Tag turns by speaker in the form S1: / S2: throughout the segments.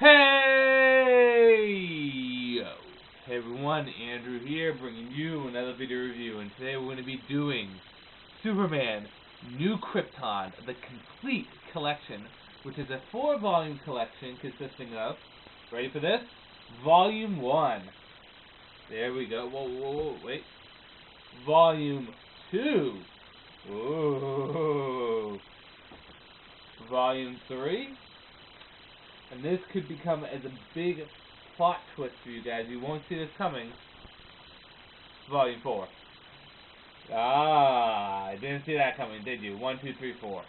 S1: Hey! Hey everyone, Andrew here, bringing you another video review, and today we're going to be doing Superman New Krypton, the complete collection, which is a 4-volume collection consisting of, ready for this? Volume 1. There we go. Whoa, wait. Volume 2. Whoa. Volume 3. And this could become as a big plot twist for you guys. You won't see this coming. Volume 4. I didn't see that coming, did you? 1, 2, 3, 4.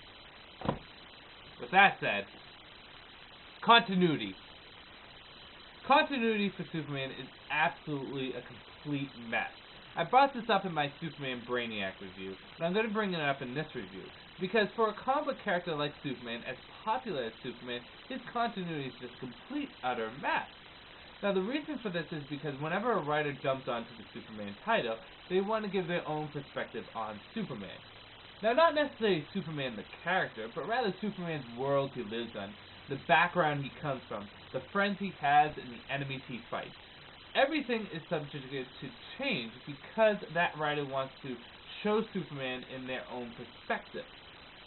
S1: With that said, continuity. Continuity for Superman is absolutely a complete mess. I brought this up in my Superman Brainiac review, and I'm going to bring it up in this review. Because for a comic book character like Superman, as popular as Superman, his continuity is just complete, utter mess. Now the reason for this is because whenever a writer jumps onto the Superman title, they want to give their own perspective on Superman. Now not necessarily Superman the character, but rather Superman's world he lives in, the background he comes from, the friends he has, and the enemies he fights. Everything is subject to change because that writer wants to show Superman in their own perspective.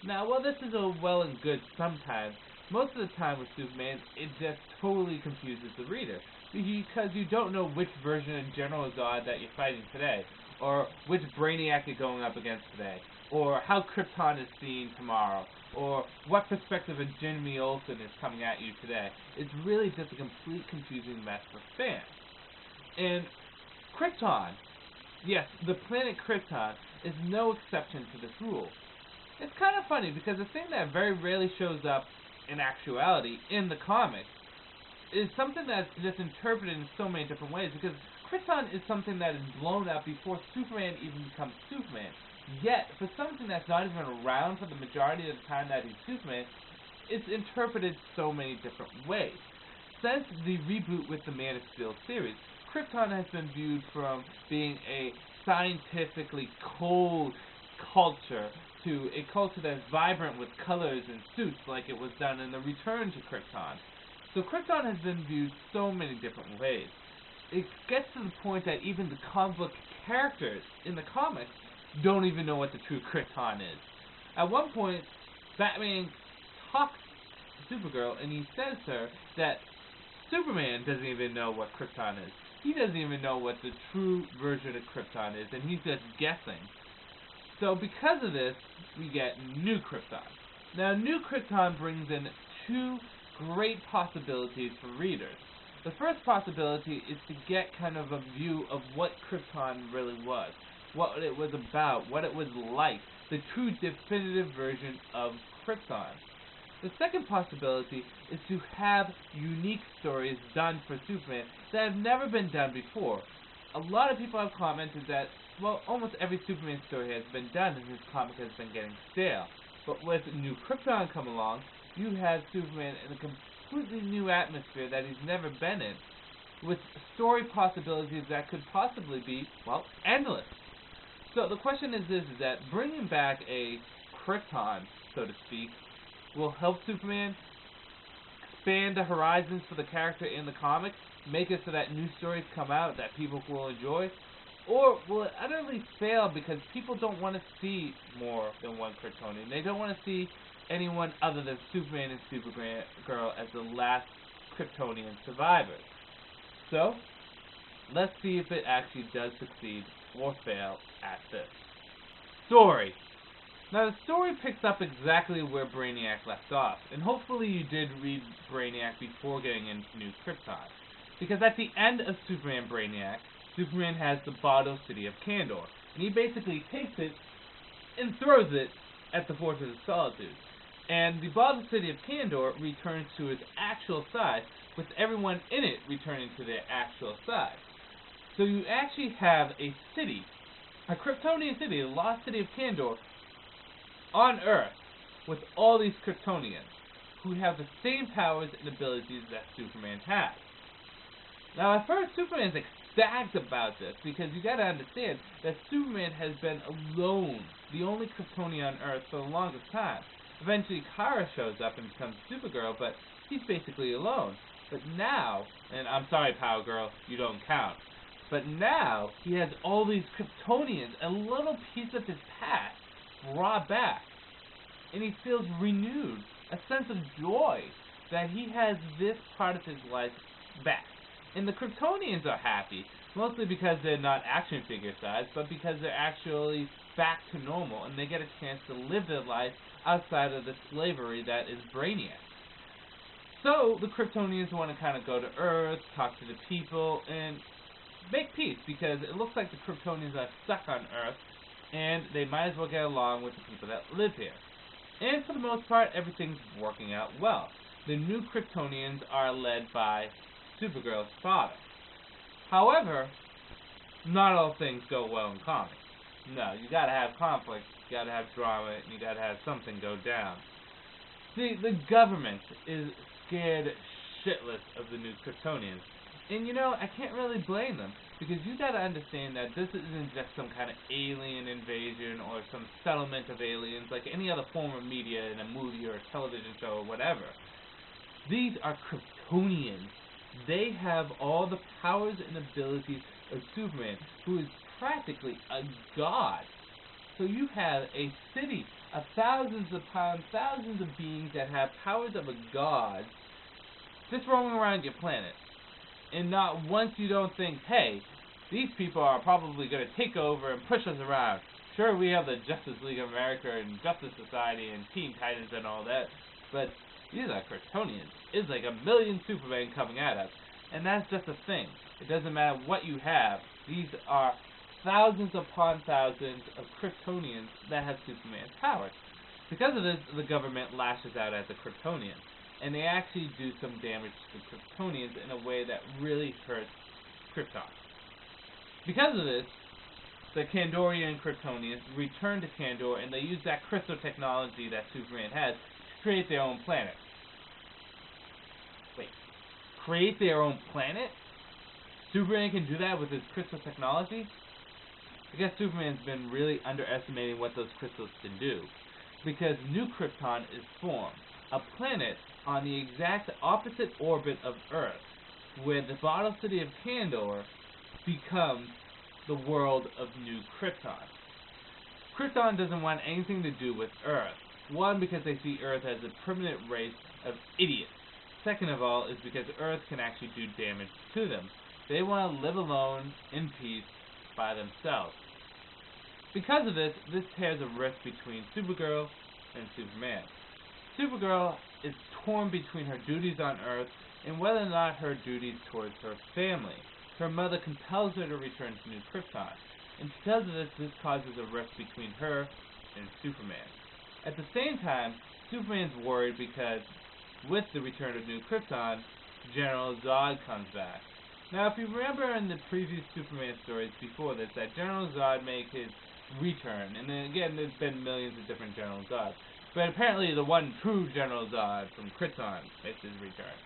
S1: Now, while this is all well and good sometimes, most of the time with Superman, it just totally confuses the reader. Because you don't know which version of General Zod that you're fighting today, or which Brainiac you're going up against today, or how Krypton is seen tomorrow, or what perspective of Jimmy Olsen is coming at you today. It's really just a complete confusing mess for fans. And Krypton, yes, the planet Krypton is no exception to this rule. It's kind of funny because the thing that very rarely shows up in actuality in the comics is something that's just interpreted in so many different ways, because Krypton is something that is blown up before Superman even becomes Superman. Yet, for something that's not even around for the majority of the time that he's Superman, it's interpreted so many different ways. Since the reboot with the Man of Steel series, Krypton has been viewed from being a scientifically cold culture to a culture that's vibrant with colors and suits like it was done in the Return to Krypton. So Krypton has been viewed so many different ways. It gets to the point that even the comic book characters in the comics don't even know what the true Krypton is. At one point, Batman talks to Supergirl and he says to her that Superman doesn't even know what Krypton is. He doesn't even know what the true version of Krypton is, and he's just guessing. So because of this, we get New Krypton. Now, New Krypton brings in 2 great possibilities for readers. The first possibility is to get kind of a view of what Krypton really was, what it was about, what it was like, the true definitive version of Krypton. The second possibility is to have unique stories done for Superman that have never been done before. A lot of people have commented that, well, almost every Superman story has been done and his comic has been getting stale. But with New Krypton come along, you have Superman in a completely new atmosphere that he's never been in, with story possibilities that could possibly be, well, endless. So the question is this, is that bringing back a Krypton, so to speak, will help Superman expand the horizons for the character in the comics, make it so that new stories come out that people will enjoy? Or will it utterly fail because people don't want to see more than one Kryptonian? They don't want to see anyone other than Superman and Supergirl as the last Kryptonian survivors. So, let's see if it actually does succeed or fail at this. Story. Now the story picks up exactly where Brainiac left off, and hopefully you did read Brainiac before getting into New Krypton. Because at the end of Superman Brainiac, Superman has the bottle City of Kandor, and he basically takes it and throws it at the Fortress of Solitude. And the bottle City of Kandor returns to its actual size, with everyone in it returning to their actual size. So you actually have a city, a Kryptonian city, the lost City of Kandor, on Earth, with all these Kryptonians, who have the same powers and abilities that Superman has. Now at first, Superman's ecstatic about this, because you gotta understand that Superman has been alone, the only Kryptonian on Earth for the longest time. Eventually Kara shows up and becomes Supergirl, but he's basically alone. But now, and I'm sorry, Power Girl, you don't count. But now he has all these Kryptonians, a little piece of his past brought back. And he feels renewed, a sense of joy that he has this part of his life back. And the Kryptonians are happy, mostly because they're not action figure size, but because they're actually back to normal and they get a chance to live their life outside of the slavery that is Brainiac. So the Kryptonians want to kind of go to Earth, talk to the people, and make peace, because it looks like the Kryptonians are stuck on Earth and they might as well get along with the people that live here. And for the most part, everything's working out well. The new Kryptonians are led by Supergirl's father. However, not all things go well in comics. No, you gotta have conflict, you gotta have drama, and you gotta have something go down. See, the government is scared shitless of the new Kryptonians. And you know, I can't really blame them, because you gotta understand that this isn't just some kind of alien invasion or some settlement of aliens like any other form of media in a movie or a television show or whatever. These are Kryptonians. They have all the powers and abilities of Superman, who is practically a god. So you have a city of thousands upon thousands of beings that have powers of a god just roaming around your planet. And not once you don't think, hey, these people are probably going to take over and push us around. Sure, we have the Justice League of America and Justice Society and Teen Titans and all that, but these are Kryptonians. It's like a million Supermen coming at us. And that's just a thing. It doesn't matter what you have. These are thousands upon thousands of Kryptonians that have Superman powers. Because of this, the government lashes out at the Kryptonians. And they actually do some damage to the Kryptonians in a way that really hurts Krypton. Because of this, the Kandorian Kryptonians return to Kandor, and they use that crystal technology that Superman has to create their own planet. Wait, create their own planet? Superman can do that with his crystal technology? I guess Superman's been really underestimating what those crystals can do. Because New Krypton is formed, a planet on the exact opposite orbit of Earth, where the bottle city of Kandor becomes the world of New Krypton. Krypton doesn't want anything to do with Earth. One, because they see Earth as a permanent race of idiots. Second of all, is because Earth can actually do damage to them. They want to live alone, in peace, by themselves. Because of this tears a rift between Supergirl and Superman. Supergirl is torn between her duties on Earth and whether or not her duties towards her family. Her mother compels her to return to New Krypton, and because of this causes a rift between her and Superman. At the same time, Superman's worried because with the return of New Krypton, General Zod comes back. Now, if you remember in the previous Superman stories before this, that General Zod made his return, and then again, there's been millions of different General Zods, but apparently the one true General Zod from Krypton makes his return,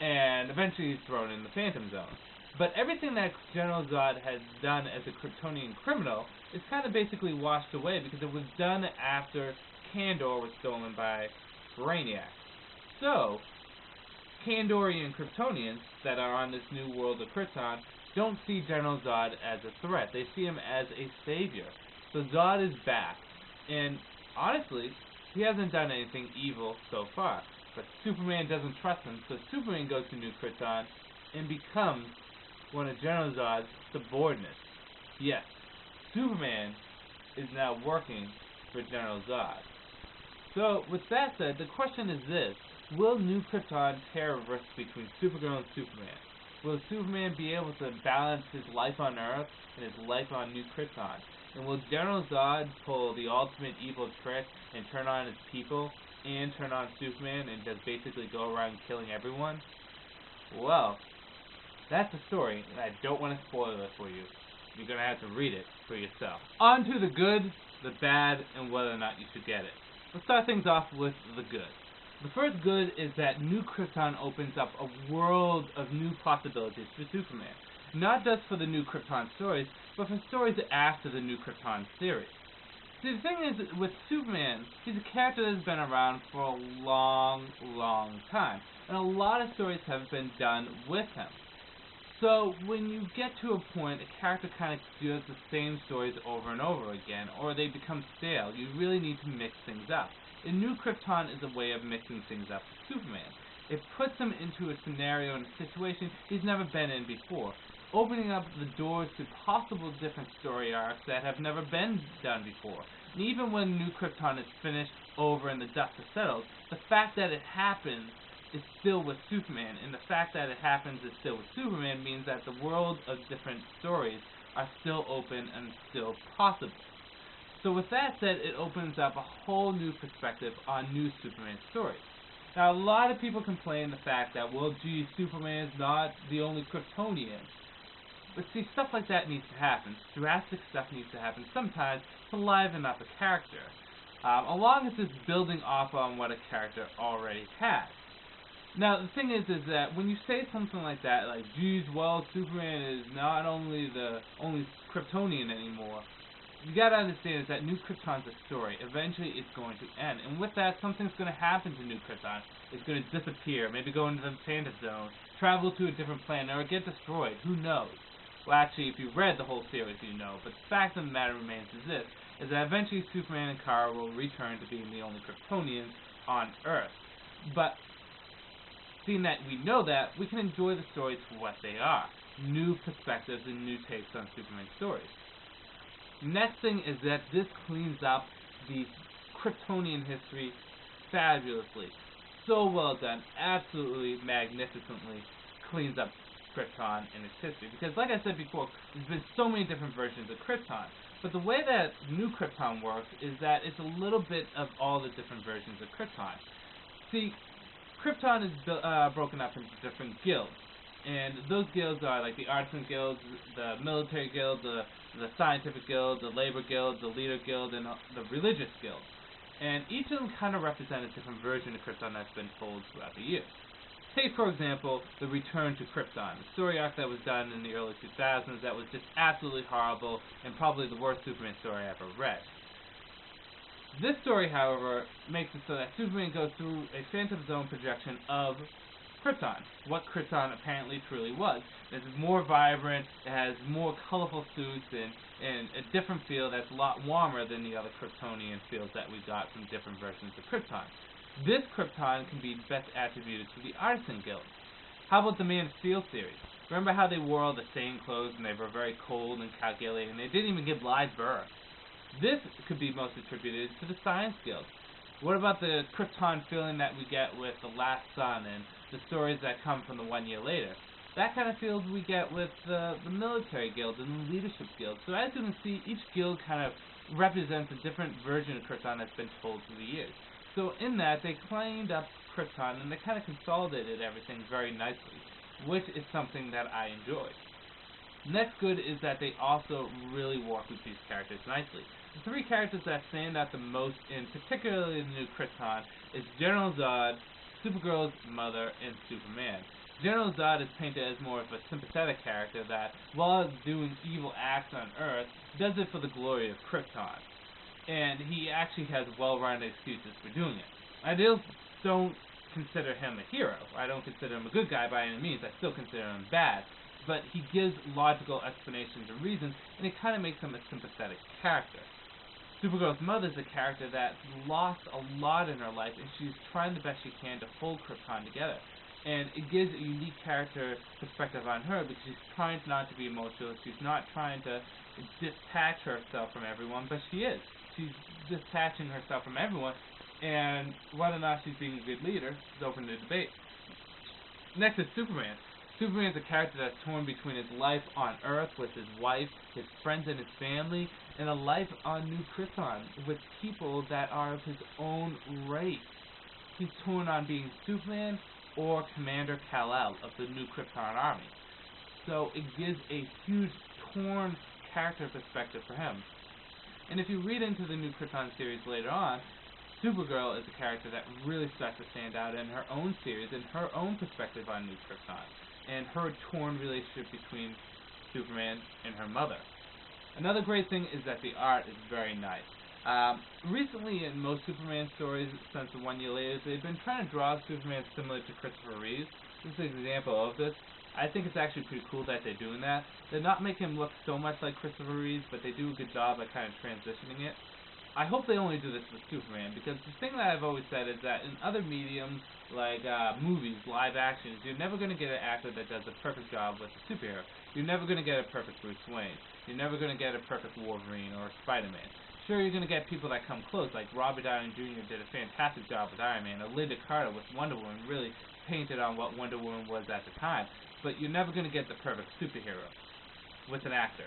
S1: and eventually he's thrown in the Phantom Zone. But everything that General Zod has done as a Kryptonian criminal is kind of basically washed away because it was done after Kandor was stolen by Brainiac. So, Kandorian Kryptonians that are on this new world of Krypton don't see General Zod as a threat. They see him as a savior. So Zod is back. And honestly, he hasn't done anything evil so far. But Superman doesn't trust him, so Superman goes to New Krypton and becomes one of General Zod's subordinates. Yes, Superman is now working for General Zod. So, with that said, the question is this. Will New Krypton tear a rift between Supergirl and Superman? Will Superman be able to balance his life on Earth and his life on New Krypton? And will General Zod pull the ultimate evil trick and turn on his people and turn on Superman and just basically go around killing everyone? Well, that's the story, and I don't want to spoil it for you. You're going to have to read it for yourself. On to the good, the bad, and whether or not you should get it. Let's start things off with the good. The first good is that New Krypton opens up a world of new possibilities for Superman. Not just for the New Krypton stories, but for stories after the New Krypton series. See, the thing is, with Superman, he's a character that's been around for a long, long time. And a lot of stories have been done with him. So, when you get to a point, a character kind of does the same stories over and over again, or they become stale, you really need to mix things up. And New Krypton is a way of mixing things up with Superman. It puts him into a scenario and a situation he's never been in before, opening up the doors to possible different story arcs that have never been done before. And even when New Krypton is finished over and the dust has settled, the fact that it happens is still with Superman, and the fact that it happens is still with Superman means that the world of different stories are still open and still possible. So with that said, it opens up a whole new perspective on new Superman stories. Now, a lot of people complain the fact that, well, gee, Superman's not the only Kryptonian. But see, stuff like that needs to happen. Drastic stuff needs to happen sometimes to liven up a character, along with just building off on what a character already has. Now, the thing is that when you say something like that, like, geez, well, Superman is not only the only Kryptonian anymore, you gotta understand is that New Krypton's a story. Eventually, it's going to end. And with that, something's going to happen to New Krypton. It's going to disappear, maybe go into the Phantom Zone, travel to a different planet, or get destroyed. Who knows? Well, actually, if you've read the whole series, you know. But the fact of the matter remains is this, is that eventually Superman and Kara will return to being the only Kryptonians on Earth. But seeing that we know that, we can enjoy the stories for what they are. New perspectives and new takes on Superman stories. Next thing is that this cleans up the Kryptonian history fabulously. So well done, absolutely magnificently cleans up Krypton and its history. Because like I said before, there's been so many different versions of Krypton. But the way that New Krypton works is that it's a little bit of all the different versions of Krypton. See, Krypton is broken up into different guilds. And those guilds are like the artisan guilds, the military guild, the scientific guild, the labor guild, the leader guild, and the religious guild. And each of them kind of represent a different version of Krypton that's been told throughout the years. Take, for example, the Return to Krypton, the story arc that was done in the early 2000s that was just absolutely horrible and probably the worst Superman story I ever read. This story, however, makes it so that Superman goes through a Phantom Zone projection of Krypton, what Krypton apparently truly was. It's more vibrant, it has more colorful suits, and a different feel that's a lot warmer than the other Kryptonian feels that we got from different versions of Krypton. This Krypton can be best attributed to the Artisan Guild. How about the Man of Steel series? Remember how they wore all the same clothes and they were very cold and calculating, and they didn't even give live birth? This could be most attributed to the Science Guild. What about the Krypton feeling that we get with The Last Sun and the stories that come from the 1 year later? That kind of feels we get with the military guild and the leadership guild. So as you can see, each guild kind of represents a different version of Krypton that's been told through the years. So in that, they cleaned up Krypton and they kind of consolidated everything very nicely, which is something that I enjoyed. Next good is that they also really work with these characters nicely. The three characters that stand out the most in particularly the new Krypton is General Zod, Supergirl's mother, and Superman. General Zod is painted as more of a sympathetic character that, while doing evil acts on Earth, does it for the glory of Krypton. And he actually has well-rounded excuses for doing it. I don't consider him a hero. I don't consider him a good guy by any means. I still consider him bad. But he gives logical explanations and reasons, and it kind of makes him a sympathetic character. Supergirl's mother is a character that lost a lot in her life, and she's trying the best she can to hold Krypton together. And it gives a unique character perspective on her because she's trying not to be emotional. She's not trying to detach herself from everyone, but she is. She's detaching herself from everyone, and whether or not she's being a good leader is open to debate. Next is Superman. Superman is a character that's torn between his life on Earth with his wife, his friends, and his family, and a life on New Krypton with people that are of his own race. He's torn on being Superman or Commander Kal-El of the New Krypton Army. So it gives a huge torn character perspective for him. And if you read into the New Krypton series later on, Supergirl is a character that really starts to stand out in her own series and her own perspective on New Krypton, and her torn relationship between Superman and her mother. Another great thing is that the art is very nice. Recently, in most Superman stories since the 1 year latest, they've been trying to draw Superman similar to Christopher Reeves. This is an example of this. I think it's actually pretty cool that they're doing that. They're not making him look so much like Christopher Reeves, but they do a good job at kind of transitioning it. I hope they only do this with Superman, because the thing that I've always said is that in other mediums, like movies, live actions, you're never going to get an actor that does a perfect job with a superhero. You're never going to get a perfect Bruce Wayne. You're never going to get a perfect Wolverine or Spider-Man. Sure, you're going to get people that come close, like Robert Downey Jr. did a fantastic job with Iron Man, or Linda Carter with Wonder Woman really painted on what Wonder Woman was at the time, but you're never going to get the perfect superhero with an actor.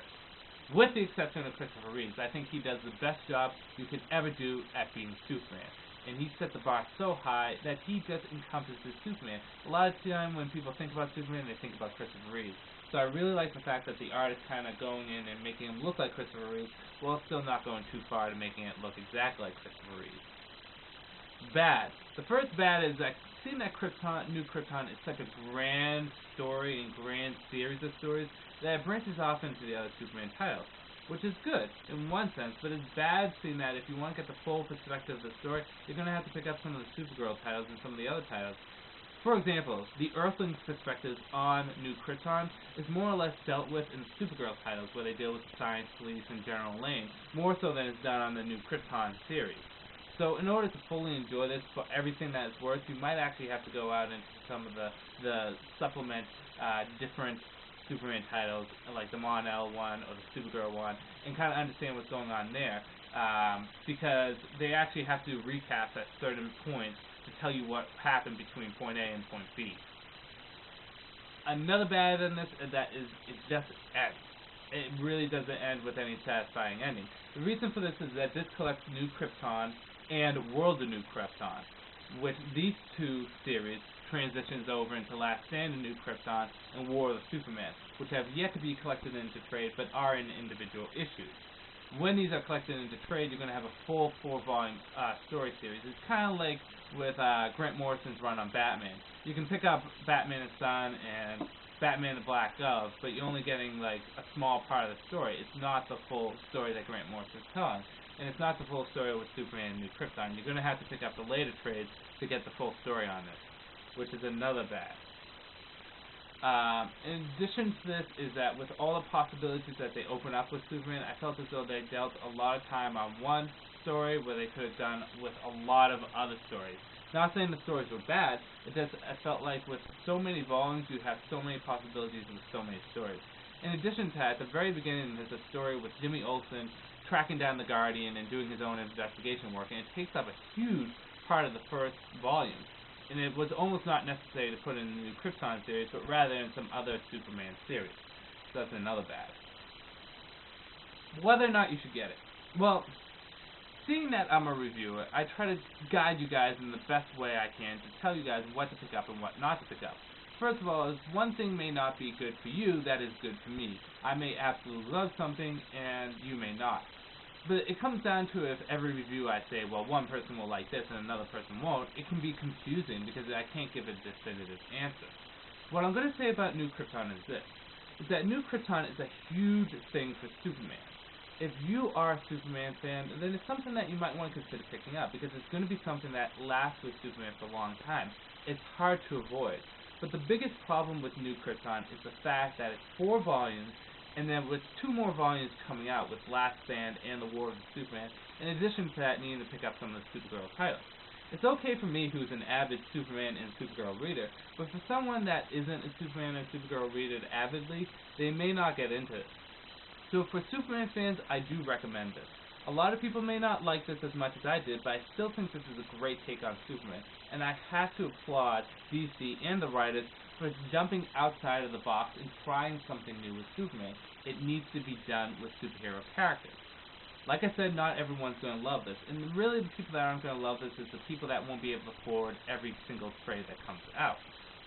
S1: With the exception of Christopher Reeves, I think he does the best job you could ever do at being Superman. And he set the bar so high that he just encompasses Superman. A lot of time when people think about Superman, they think about Christopher Reeves. So I really like the fact that the artist kind of going in and making him look like Christopher Reeves, while still not going too far to making it look exactly like Christopher Reeves. Bad. The first bad is that seeing that New Krypton is such a grand story and grand series of stories that it branches off into the other Superman titles, which is good in one sense, but it's bad seeing that if you want to get the full perspective of the story, you're going to have to pick up some of the Supergirl titles and some of the other titles. For example, the Earthling's perspective on New Krypton is more or less dealt with in the Supergirl titles, where they deal with the Science Police and General Lane, more so than is done on the New Krypton series. So in order to fully enjoy this for everything that it's worth, you might actually have to go out into some of the supplement different Superman titles, like the Mon-El one or the Supergirl one, and kind of understand what's going on there, because they actually have to recap at certain points to tell you what happened between point A and point B. Another bad in this is that it just ends. It really doesn't end with any satisfying ending. The reason for this is that this collects New Krypton and World of New Krypton, which these two series transitions over into Last Stand of New Krypton and War of the Superman, which have yet to be collected into trade but are in individual issues. When these are collected into trade, you're going to have a full 4-volume story series. It's kind of like with Grant Morrison's run on Batman. You can pick up Batman and Son and Batman and Black Dove, but you're only getting like a small part of the story. It's not the full story that Grant Morrison's telling. And it's not the full story with Superman and New Krypton. You're going to have to pick up the later trades to get the full story on this, which is another bad. In addition to this is that with all the possibilities that they open up with Superman, I felt as though they dealt a lot of time on one story where they could have done with a lot of other stories. Not saying the stories were bad, I felt like with so many volumes you have so many possibilities with so many stories. In addition to that, at the very beginning there's a story with Jimmy Olsen tracking down the Guardian and doing his own investigation work, and it takes up a huge part of the first volume. And it was almost not necessary to put in the New Krypton series, but rather in some other Superman series. So that's another bad. Whether or not you should get it. Well, seeing that I'm a reviewer, I try to guide you guys in the best way I can to tell you guys what to pick up and what not to pick up. First of all, if one thing may not be good for you, that is good for me. I may absolutely love something, and you may not. But it comes down to if every review I say, well, one person will like this and another person won't, it can be confusing because I can't give a definitive answer. What I'm going to say about New Krypton is this, is that New Krypton is a huge thing for Superman. If you are a Superman fan, then it's something that you might want to consider picking up because it's going to be something that lasts with Superman for a long time. It's hard to avoid. But the biggest problem with New Krypton is the fact that it's 4 volumes, and then with 2 more volumes coming out with Last Stand and the War of the Superman, in addition to that needing to pick up some of the Supergirl titles. It's okay for me who's an avid Superman and Supergirl reader, but for someone that isn't a Superman and Supergirl reader avidly, they may not get into it. So for Superman fans, I do recommend this. A lot of people may not like this as much as I did, but I still think this is a great take on Superman, and I have to applaud DC and the writers for jumping outside of the box and trying something new with Superman. It needs to be done with superhero characters. Like I said, not everyone's going to love this, and really the people that aren't going to love this is the people that won't be able to afford every single trade that comes out.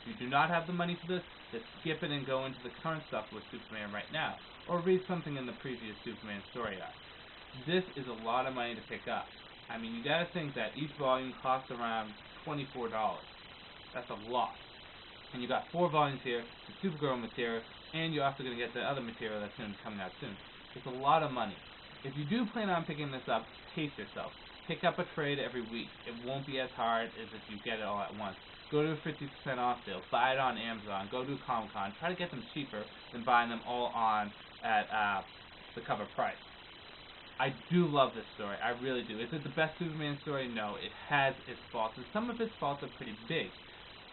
S1: If you do not have the money for this, just skip it and go into the current stuff with Superman right now, or read something in the previous Superman story arc. This is a lot of money to pick up. I mean, you gotta think that each volume costs around $24. That's a lot. And you got 4 volumes here, the Supergirl material, and you're also going to get the other material that's going to be coming out soon. It's a lot of money. If you do plan on picking this up, pace yourself. Pick up a trade every week. It won't be as hard as if you get it all at once. Go to a 50% off sale. Buy it on Amazon. Go to Comic-Con. Try to get them cheaper than buying them all on at the cover price. I do love this story. I really do. Is it the best Superman story? No. It has its faults, and some of its faults are pretty big.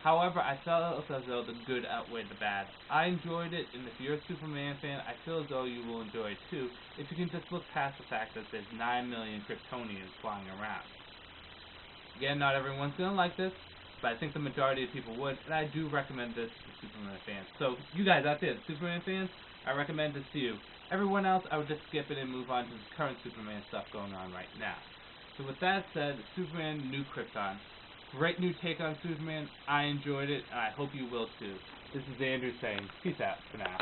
S1: However, I felt as though the good outweighed the bad. I enjoyed it, and if you're a Superman fan, I feel as though you will enjoy it too, if you can just look past the fact that there's 9 million Kryptonians flying around. Again, not everyone's going to like this, but I think the majority of people would, and I do recommend this to Superman fans. So, you guys out there, Superman fans, I recommend this to you. Everyone else, I would just skip it and move on to the current Superman stuff going on right now. So with that said, Superman New Krypton. Great new take on Superman. I enjoyed it, and I hope you will too. This is Andrew saying peace out for now.